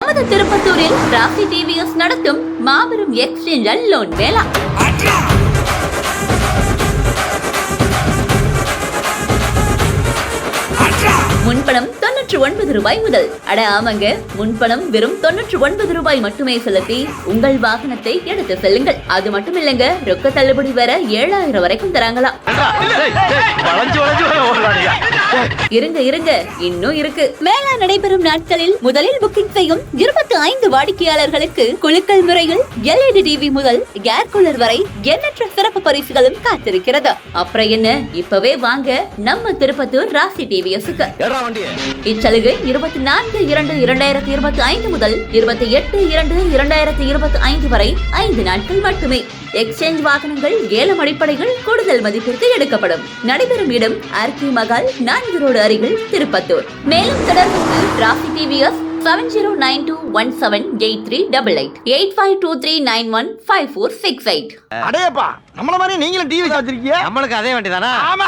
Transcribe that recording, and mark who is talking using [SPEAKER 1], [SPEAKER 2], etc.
[SPEAKER 1] நமது திருப்பத்தூரில் ராசி டிவிஎஸ் நடத்தும் மாபெரும் எக்ஸ்சேஞ்ச் அண்ட் லோன் மேளா. முன்பணம் 99 ரூபாய் முதல். அட ஆமாங்க, முன்பணம் வெறும் 99 ரூபாய் மட்டுமே செலுத்தி உங்கள் வாகனத்தை எடுத்து செல்லுங்கள். அது மட்டும் இல்லங்க, ரொக்க தள்ளுபடி வர 7000 வரைக்கும் தராங்களாம். இருங்க இன்னும் இருக்கு. மேலா நடைபெறும் நாட்களில் முதலில் புக்கிங் செய்யும் 25 வாடிக்கையாளர்களுக்கு குலுக்கல் முறையில் LED டிவி முதல் ஏர் கூலர் வரை எண்ணற்ற சிறப்பு பரிசுகளும் காத்திருக்கிறது. அப்புறம் என்ன, இப்பவே வாங்க நம்ம திருப்பத்தூர் ராசி டிவிஎஸ்க்கு. இச்சலுகை 24/2/2025 முதல் 28/2/2025 வரை 5 நாட்கள் மட்டுமே. எக்ஸ்சேஞ்ச் வாகனங்கள் ஏலம் அடிப்படைகள் கூடுதல் மதிப்பிற்கு எடுக்கப்படும். நடைபெறும் இடம் ஆர்கே மகால் 4 ரோடு அருகில் திருப்பத்தூர். மேலும் தொடர்புக்கு ராசி டிவிஎஸ் 7092178388 8523915468.
[SPEAKER 2] அடேப்பா, நம்மள மாதிரி நீங்களும் டிவி வச்சிருக்கீங்க.
[SPEAKER 3] நம்மளுக்கு அதே வண்டி தானா?
[SPEAKER 2] ஆமா.